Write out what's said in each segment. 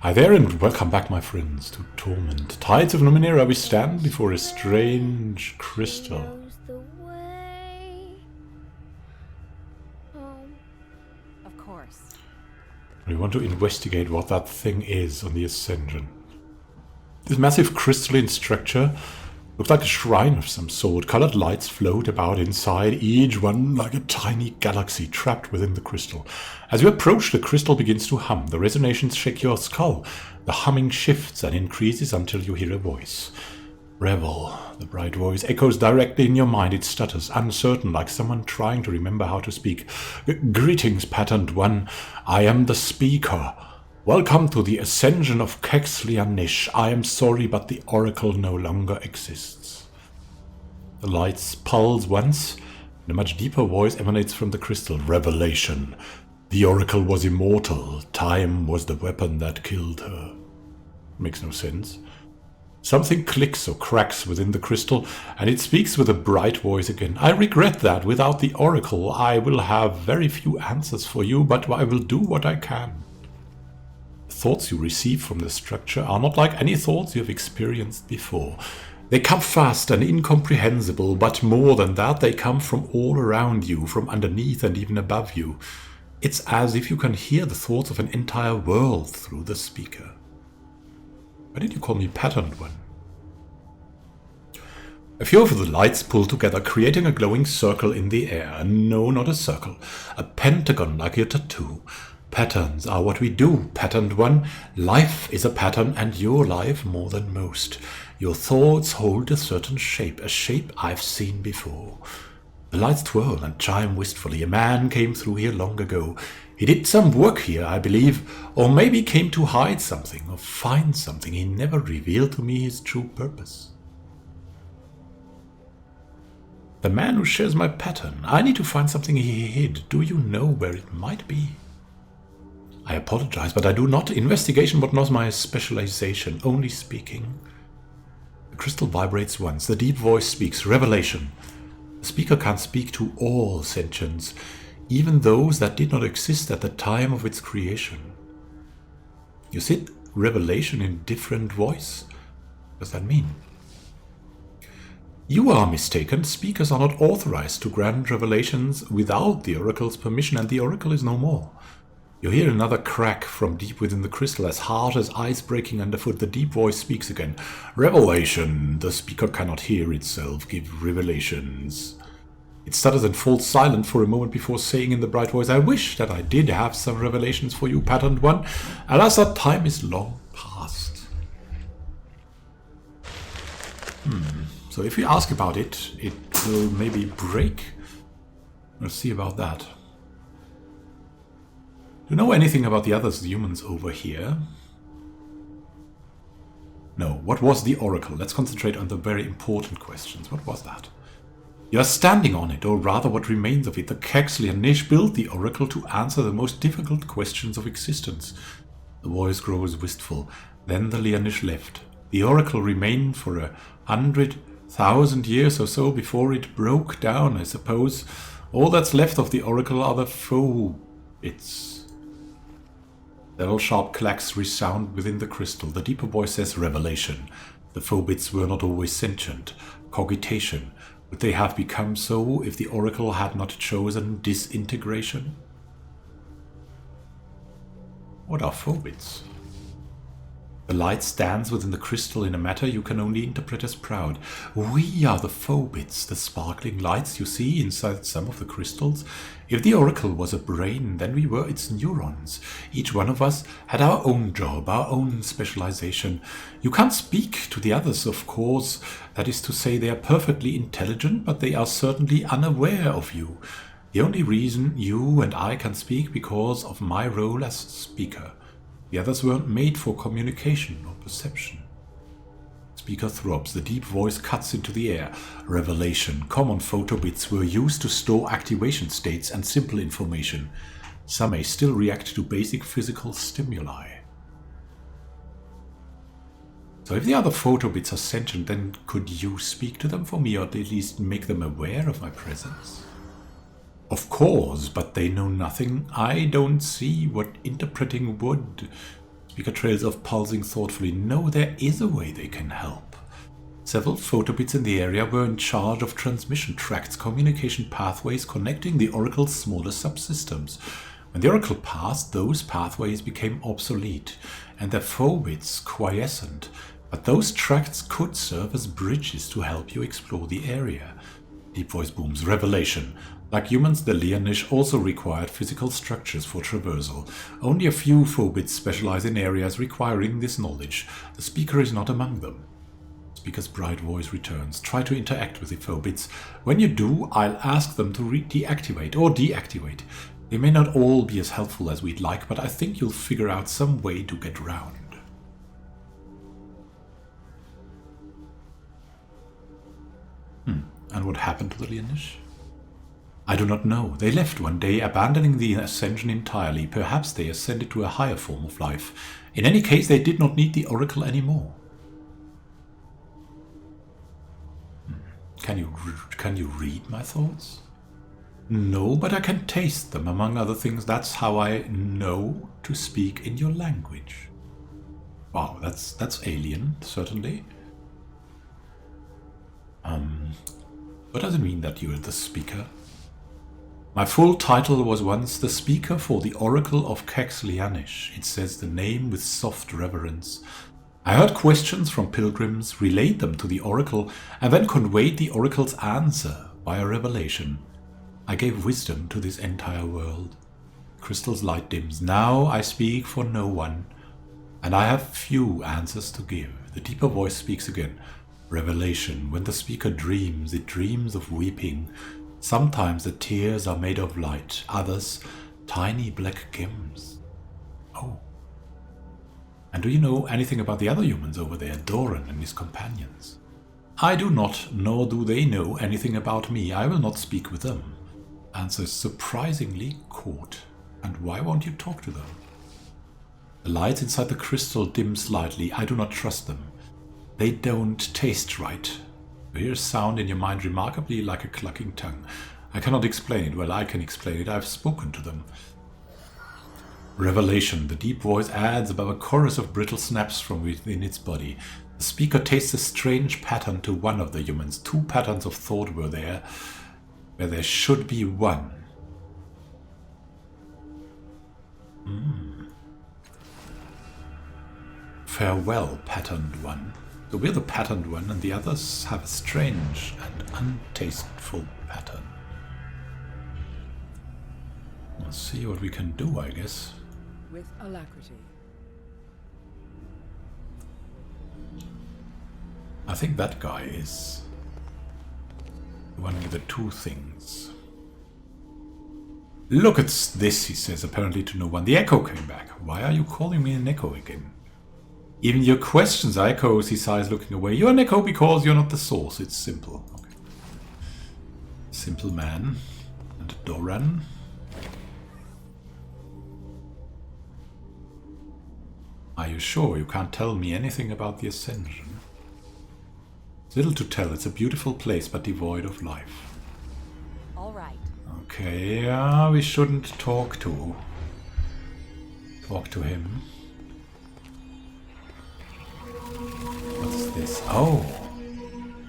Hi there and welcome back, my friends, to Torment. Tides of Numenera, we stand before a strange crystal. Of course. We want to investigate what that thing is on the Ascension. This massive crystalline structure looks like a shrine of some sort. Colored lights float about inside, each one like a tiny galaxy trapped within the crystal. As you approach, the crystal begins to hum. The resonations shake your skull. The humming shifts and increases until you hear a voice. Revel. The bright voice echoes directly in your mind. It stutters, uncertain, like someone trying to remember how to speak. Greetings, patterned one. I am the speaker. Welcome to the Ascension of Kexlianish. I am sorry, but the Oracle no longer exists. The lights pulse once, and a much deeper voice emanates from the crystal. Revelation. The Oracle was immortal. Time was the weapon that killed her. Makes no sense. Something clicks or cracks within the crystal, and it speaks with a bright voice again. I regret that without the Oracle, I will have very few answers for you, but I will do what I can. Thoughts you receive from the structure are not like any thoughts you have experienced before. They come fast and incomprehensible, but more than that, they come from all around you, from underneath and even above you. It's as if you can hear the thoughts of an entire world through the speaker. Why did you call me patterned one? A few of the lights pull together, creating a glowing circle in the air. No, not a circle. A pentagon like your tattoo. Patterns are what we do, patterned one. Life is a pattern, and your life more than most. Your thoughts hold a certain shape, a shape I've seen before. The lights twirl and chime wistfully. A man came through here long ago. He did some work here, I believe, or maybe came to hide something or find something. He never revealed to me his true purpose. The man who shares my pattern. I need to find something he hid. Do you know where it might be? I apologize, but I do not. Investigation was not my specialization, only speaking. The crystal vibrates once. The deep voice speaks. Revelation. The speaker can't speak to all sentients, even those that did not exist at the time of its creation. You said revelation in different voice? What does that mean? You are mistaken. Speakers are not authorized to grant revelations without the Oracle's permission, and the Oracle is no more. You hear another crack from deep within the crystal, as hard as ice breaking underfoot. The deep voice speaks again. Revelation. The speaker cannot hear itself give revelations. It stutters and falls silent for a moment before saying in the bright voice, I wish that I did have some revelations for you, patterned one. Alas, that time is long past. So if we ask about it, it will maybe break. We'll see about that. Do you know anything about the other humans over here? No. What was the Oracle? Let's concentrate on the very important questions. What was that? You are standing on it, or rather what remains of it. The Kexlianish built the Oracle to answer the most difficult questions of existence. The voice grows wistful. Then the Lianish left. The Oracle remained for 100,000 years or so before it broke down, I suppose. All that's left of the Oracle are the faux bits. Several sharp clacks resound within the crystal. The deeper voice says revelation. The faux bits were not always sentient. Cogitation. Would they have become so if the Oracle had not chosen disintegration? What are faux bits? The light stands within the crystal in a matter you can only interpret as proud. We are the faux bits, the sparkling lights you see inside some of the crystals. If the Oracle was a brain, then we were its neurons. Each one of us had our own job, our own specialization. You can't speak to the others, of course. That is to say, they are perfectly intelligent, but they are certainly unaware of you. The only reason you and I can speak because of my role as speaker. The others weren't made for communication or perception. Speaker throbs. The deep voice cuts into the air. Revelation. Common photobits were used to store activation states and simple information. Some may still react to basic physical stimuli. So if the other photobits are sentient, then could you speak to them for me, or at least make them aware of my presence? Of course, but they know nothing. I don't see what interpreting would. Speaker trails off, pulsing thoughtfully. No, there is a way they can help. Several photobits in the area were in charge of transmission tracts, communication pathways connecting the Oracle's smaller subsystems. When the Oracle passed, those pathways became obsolete, and their phobits quiescent. But those tracts could serve as bridges to help you explore the area. Deep voice booms. Revelation. Like humans, the Lianish also required physical structures for traversal. Only a few phobits specialize in areas requiring this knowledge. The speaker is not among them. Speaker's bright voice returns. Try to interact with the phobits. When you do, I'll ask them to deactivate or deactivate. They may not all be as helpful as we'd like, but I think you'll figure out some way to get round. And what happened to the Lianish? I do not know. They left one day, abandoning the ascension entirely. Perhaps they ascended to a higher form of life. In any case, they did not need the Oracle anymore. Can you read my thoughts? No, but I can taste them. Among other things, that's how I know to speak in your language. Wow, that's alien, certainly. What does it mean that you're the speaker? My full title was once the speaker for the Oracle of Kex Lianish. It says the name with soft reverence. I heard questions from pilgrims, relayed them to the Oracle, and then conveyed the Oracle's answer by a revelation. I gave wisdom to this entire world. Crystal's light dims. Now I speak for no one, and I have few answers to give. The deeper voice speaks again. Revelation. When the speaker dreams, it dreams of weeping. Sometimes the tears are made of light, others tiny black gems. Oh. And do you know anything about the other humans over there, Doran and his companions? I do not, nor do they know anything about me. I will not speak with them. Answer is surprisingly curt. And why won't you talk to them? The lights inside the crystal dim slightly. I do not trust them. They don't taste right. You hear a sound in your mind remarkably like a clucking tongue. I cannot explain it. Well, I can explain it. I've spoken to them. Revelation. The deep voice adds above a chorus of brittle snaps from within its body. The speaker tastes a strange pattern to one of the humans. Two patterns of thought were there, where there should be one. Farewell, patterned one. So we're the patterned one, and the others have a strange and untasteful pattern. Let's see what we can do, I guess. With alacrity. I think that guy is the one with the two things. Look at this, he says, apparently to no one. The echo came back. Why are you calling me an echo again? Even your questions are echoes, he sighs, looking away. You're an echo because you're not the source. It's simple. Okay. Simple man. And Doran. Are you sure you can't tell me anything about the Ascension? It's little to tell. It's a beautiful place, but devoid of life. All right. Okay, we shouldn't talk to him. What's this? Oh,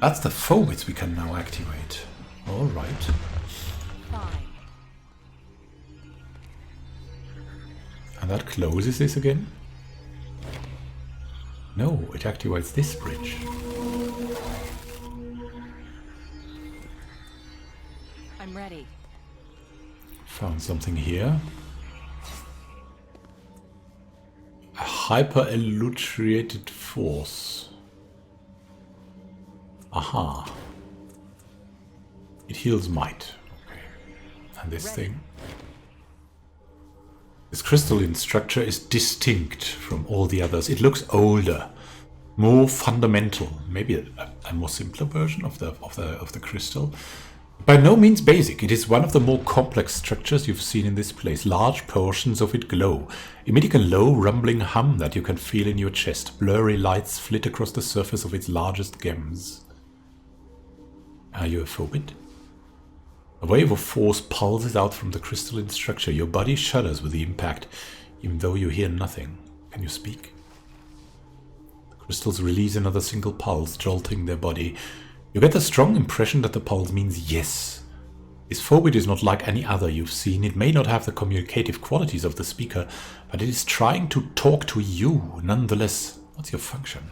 that's the phobits we can now activate. All right. Fine. And that closes this again? No, it activates this bridge. I'm ready. Found something here. A hyper-elucidated force. Aha. It heals might. Okay. And this thing? This crystalline structure is distinct from all the others. It looks older, more fundamental. Maybe a more simpler version of the crystal. By no means basic. It is one of the more complex structures you've seen in this place. Large portions of it glow, emitting a low rumbling hum that you can feel in your chest. Blurry lights flit across the surface of its largest gems. Are you a phobit? A wave of force pulses out from the crystalline structure. Your body shudders with the impact, even though you hear nothing. Can you speak? The crystals release another single pulse, jolting their body. You get a strong impression that the pulse means yes. This phobid is not like any other you've seen. It may not have the communicative qualities of the speaker, but it is trying to talk to you nonetheless. What's your function?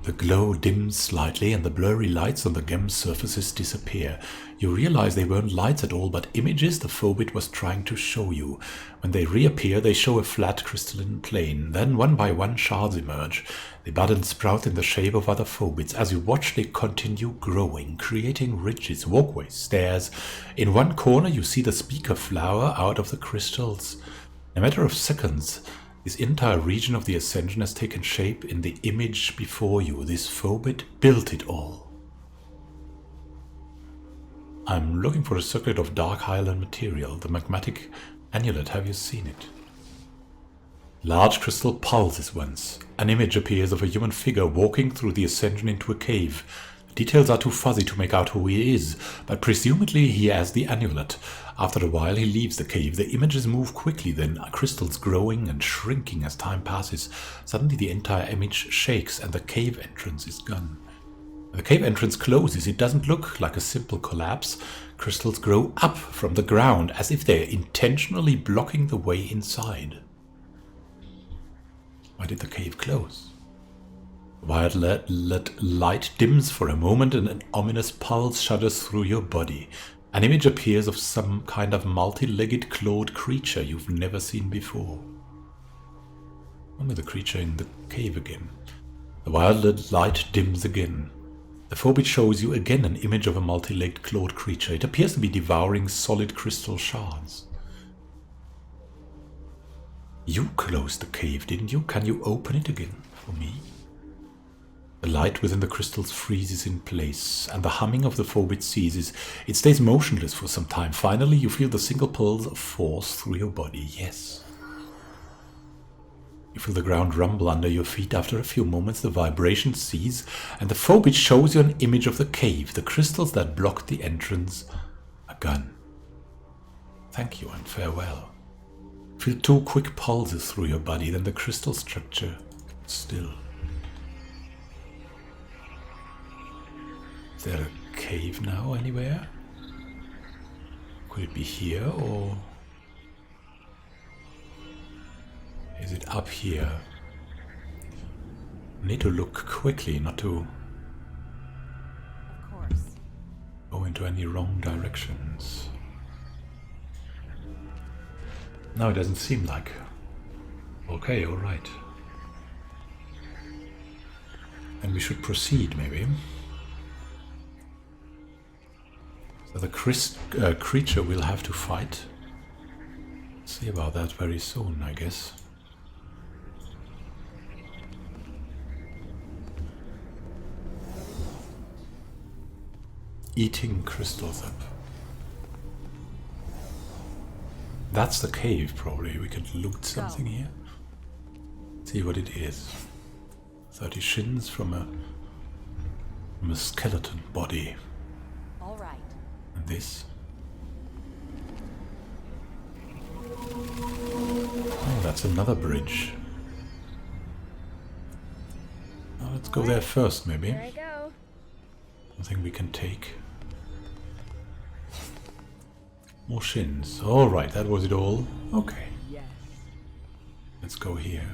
The glow dims slightly and the blurry lights on the gem surfaces disappear. You realize they weren't lights at all, but images the phobid was trying to show you. When they reappear, they show a flat crystalline plane. Then one by one shards emerge. They bud and sprout in the shape of other phobids. As you watch, they continue growing, creating ridges, walkways, stairs. In one corner, you see the speaker flower out of the crystals. In a matter of seconds, this entire region of the Ascension has taken shape in the image before you. This phobid built it all. I'm looking for a circlet of dark Highland material, the magmatic amulet. Have you seen it? Large crystal pulses once. An image appears of a human figure walking through the Ascension into a cave. The details are too fuzzy to make out who he is, but presumably he has the amulet. After a while he leaves the cave. The images move quickly, then crystals growing and shrinking as time passes. Suddenly the entire image shakes and the cave entrance is gone. When the cave entrance closes, it doesn't look like a simple collapse. Crystals grow up from the ground as if they're intentionally blocking the way inside. Why did the cave close? Violet light dims for a moment and an ominous pulse shudders through your body. An image appears of some kind of multi-legged clawed creature you've never seen before. Only the creature in the cave again. The violet light dims again. The phobid shows you again an image of a multi-legged clawed creature. It appears to be devouring solid crystal shards. You closed the cave, didn't you? Can you open it again for me? The light within the crystals freezes in place, and the humming of the phobid ceases. It stays motionless for some time. Finally, you feel the single pulse of force through your body. Yes. You feel the ground rumble under your feet. After a few moments, the vibrations cease, and the phobid shows you an image of the cave. The crystals that blocked the entrance are gone. Thank you and farewell. Feel 2 quick pulses through your body, then the crystal structure still. Is there a cave now anywhere? Could it be here, or is it up here? I need to look quickly, not to go into any wrong directions. No, it doesn't seem like. Okay, alright. And we should proceed, maybe. So the creature will have to fight. See about that very soon, I guess. Eating crystals up. That's the cave, probably. We could loot something here. See what it is. 30 shins from a skeleton body. All right. And this. Oh, that's another bridge. Now let's go there first, maybe. There I go. Something we can take. More shins. Alright, that was it all. Okay. Yes. Let's go here.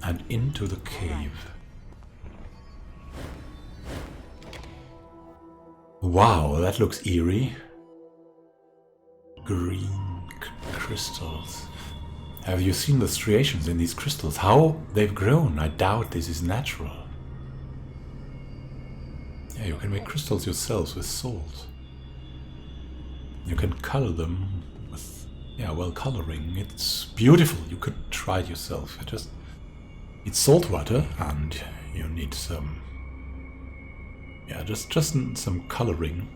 And into the cave. Wow, that looks eerie. Green crystals. Have you seen the striations in these crystals? How they've grown? I doubt this is natural. Yeah, you can make crystals yourselves with salt. You can color them with, well, coloring. It's beautiful. You could try it yourself. It's salt water, and you need some, just some coloring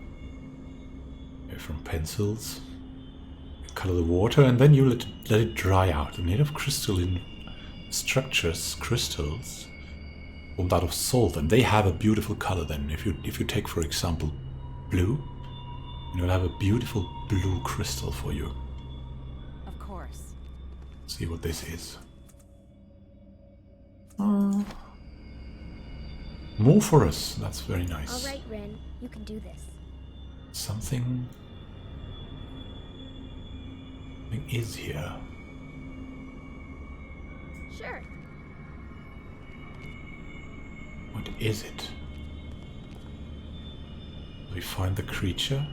from pencils. You color the water, and then you let it dry out. They're made of crystalline structures, crystals, formed out of salt, and they have a beautiful color. Then, if you take, for example, blue, And we'll have a beautiful blue crystal for you. Of course. See what this is. More for us. That's very nice. All right, Ren, you can do this. Something is here. Sure. What is it? Do we find the creature?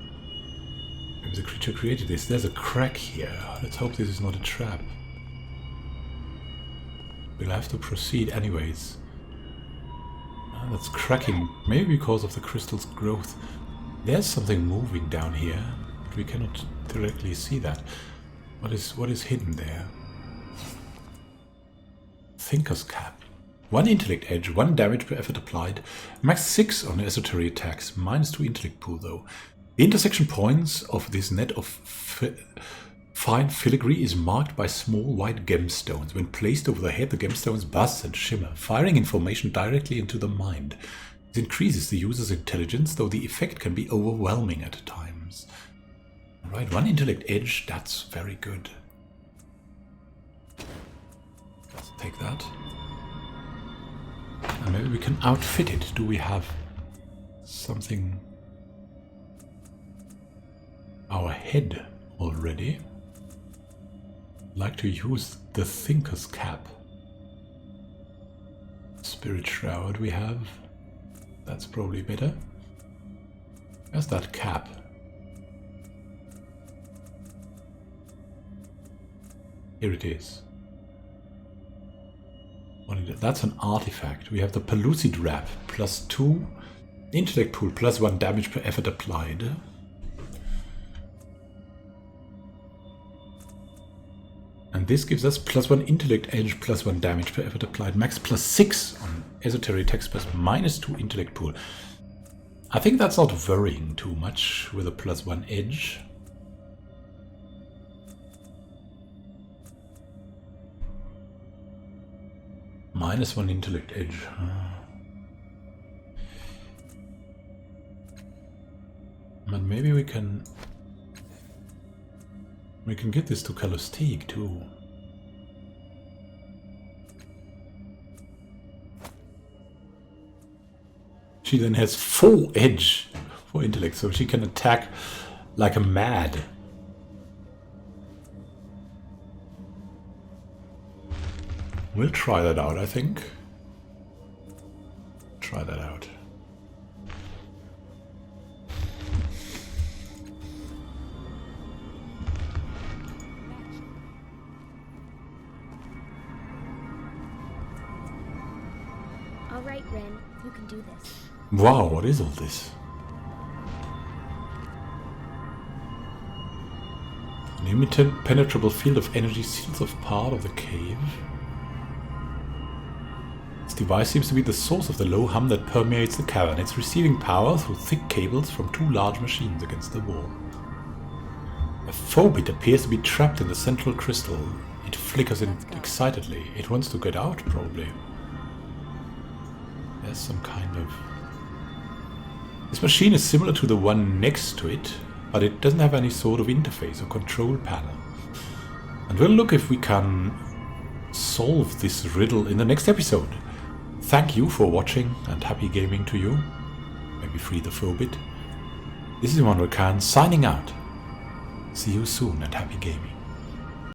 Maybe the creature created this. There's a crack here. Let's hope this is not a trap. We'll have to proceed anyways. That's cracking. Maybe because of the crystal's growth. There's something moving down here, but we cannot directly see that. What is hidden there? Thinker's Cap. 1 intellect edge, 1 damage per effort applied. Max 6 on esoteric attacks, -2 intellect pool though. The intersection points of this net of fine filigree is marked by small white gemstones. When placed over the head, the gemstones buzz and shimmer, firing information directly into the mind. It increases the user's intelligence, though the effect can be overwhelming at times. Alright, 1 intellect edge, that's very good. Let's take that. And maybe we can outfit it. Do we have something? Our head already. Like to use the Thinker's Cap. Spirit Shroud we have. That's probably better. Where's that cap? Here it is. That's an artifact. We have the Pellucid Wrap, +2 intellect pool, +1 damage per effort applied. And this gives us +1 intellect edge, +1 damage per effort applied, max +6 on esoteric text, -2 intellect pool. I think that's not worrying too much with a +1 edge. -1 intellect edge. But maybe we can get this to Calistique too. She then has 4 edge for intellect, so she can attack like a mad. We'll try that out, I think. Try that out. All right, Ren, you can do this. Wow, what is all this? An impenetrable field of energy seals off part of the cave. This device seems to be the source of the low hum that permeates the cavern. It's receiving power through thick cables from 2 large machines against the wall. A phobit appears to be trapped in the central crystal. It flickers excitedly. It wants to get out, probably. There's some kind of... This machine is similar to the one next to it, but it doesn't have any sort of interface or control panel. And we'll look if we can solve this riddle in the next episode. Thank you for watching and happy gaming to you. Maybe free the phobit. This is Immanuel signing out. See you soon and happy gaming.